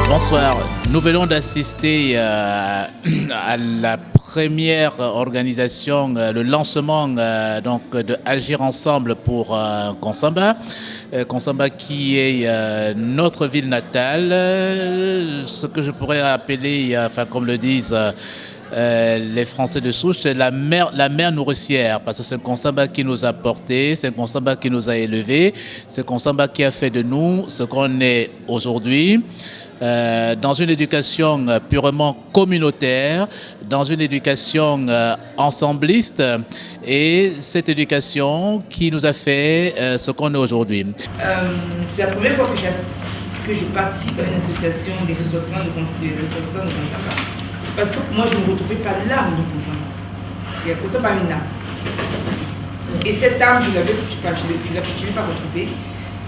Bonsoir. Nous venons d'assister à la première organisation, le lancement donc de Agir Ensemble pour Konsamba. Konsamba qui est notre ville natale, ce que je pourrais appeler, enfin comme le disent les Français de souche, c'est la mère nourricière, parce que c'est un Konsamba qui nous a portés, c'est un Konsamba qui nous a élevés, c'est un Konsamba qui a fait de nous ce qu'on est aujourd'hui. Dans une éducation purement communautaire, dans une éducation ensembliste, et cette éducation qui nous a fait ce qu'on est aujourd'hui. C'est la première fois que je participe à une association des ressortissants de Konsamba. Parce que moi, je ne retrouvais pas l'âme de Konsamba. Il y a Konsamba une âme. Et cette âme, je ne l'ai pas retrouvée.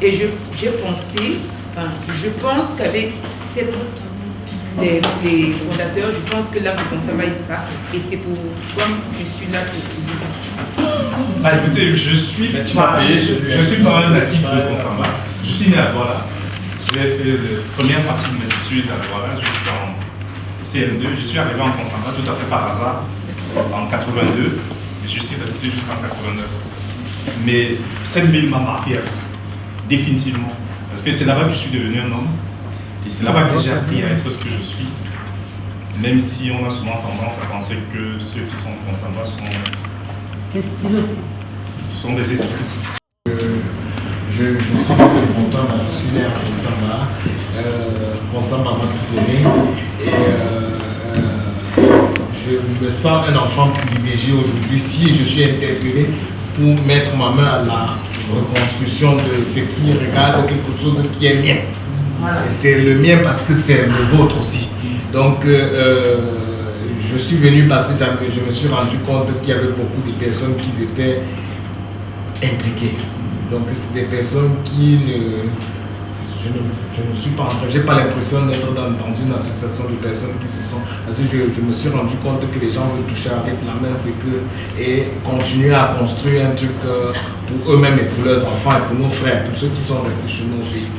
Et j'ai pensé, je pense qu'avec les fondateurs, je pense que l'âme de Konsamba y sera. Et c'est pourquoi je suis là pour vous. Écoutez, je suis pas un natif de Konsamba. Je suis né à Douala. J'ai fait la première partie de mes études à Douala jusqu'en CM2. Je suis arrivé en Konsamba tout à fait par hasard en 82. Et je suis resté jusqu'en 89. Mais cette ville m'a marqué définitivement. Parce que c'est là-bas que je suis devenu un homme. Et c'est là-bas que j'ai appris à être ce que je suis. Même si on a souvent tendance à penser que ceux qui sont Konsamba sont des esprits. Je suis de Konsamba, je suis né à Konsamba. Konsamba m'a tout donné. Et je me sens un enfant privilégié aujourd'hui si je suis interpellé pour mettre ma main à la reconstruction de ce qui regarde quelque chose qui est mien. Voilà. Et c'est le mien parce que c'est le vôtre aussi. Donc je suis venu parce que je me suis rendu compte qu'il y avait beaucoup de personnes qui étaient impliquées. Donc c'est des personnes qui je ne suis pas en train, j'ai pas l'impression d'être dans une association de personnes qui se sont. Parce que je me suis rendu compte que les gens veulent toucher avec la main, c'est que et continuer à construire un truc pour eux-mêmes et pour leurs enfants et pour nos frères, pour ceux qui sont restés chez nous au pays.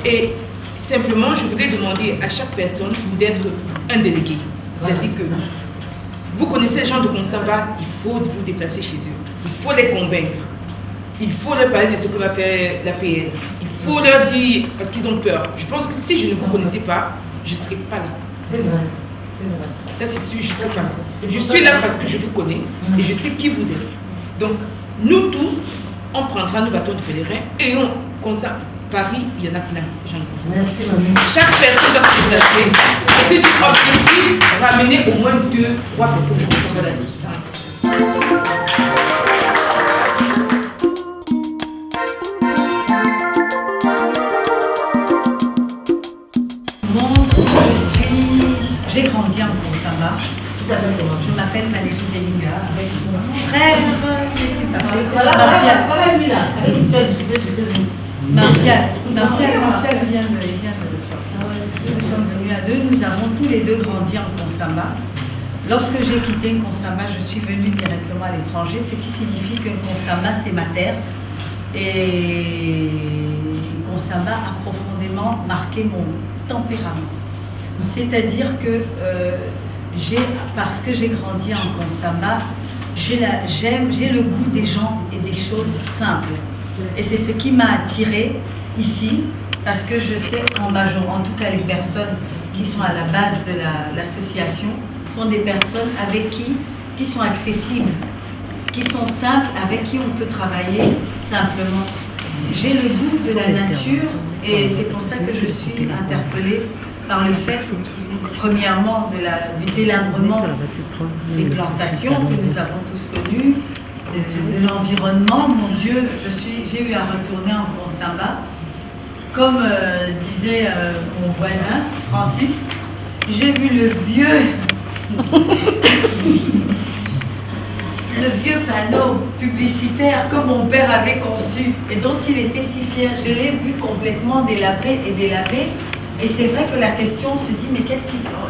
Et simplement, je voudrais demander à chaque personne d'être un délégué. C'est-à-dire que vous connaissez les gens de Konsamba, il faut vous déplacer chez eux. Il faut les convaincre. Il faut leur parler de ce que va faire la PN. Il faut leur dire, parce qu'ils ont peur. Je pense que si je ne vous connaissais pas, je ne serais pas là. C'est vrai. C'est vrai. Ça c'est sûr, je sais pas. Je suis là parce que je vous connais et je sais qui vous êtes. Donc, nous tous, on prendra nos bâtons de pèlerin et on consacre. Paris, il y en a plein. Merci, maman. Chaque personne doit se déplacer. Et puis, objectif, ramener au moins 2-3 personnes qui sont dans la vie. J'ai grandi en Konsamba. Je m'appelle Valérie Delinga avec mon frère. Martial vient de sortir. Nous sommes venus à deux, nous avons tous les deux grandi en Konsamba. Lorsque j'ai quitté Konsamba, je suis venue directement à l'étranger, ce qui signifie que Konsamba c'est ma terre. Et Konsamba a profondément marqué mon tempérament. C'est-à-dire que parce que j'ai grandi en Konsamba, j'ai le goût des gens et des choses simples. Et c'est ce qui m'a attirée ici, parce que je sais en tout cas les personnes qui sont à la base de l'association, sont des personnes avec qui sont accessibles, qui sont simples, avec qui on peut travailler simplement. J'ai le goût de la nature et c'est pour ça que je suis interpellée par le fait, premièrement, du délabrement des plantations que nous avons tous connues, de l'environnement. Mon Dieu, j'ai eu à retourner en Konsamba. Comme disait mon voisin, Francis, j'ai vu le vieux le vieux panneau publicitaire que mon père avait conçu et dont il était si fier. Je l'ai vu complètement délabré et délavé. Et c'est vrai que la question se dit, mais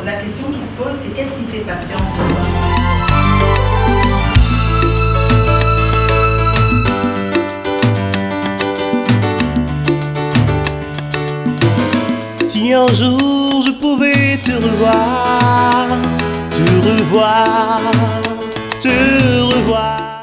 la question qui se pose, c'est qu'est-ce qui s'est passé en ce moment? Si un jour je pouvais te revoir, te revoir, te revoir.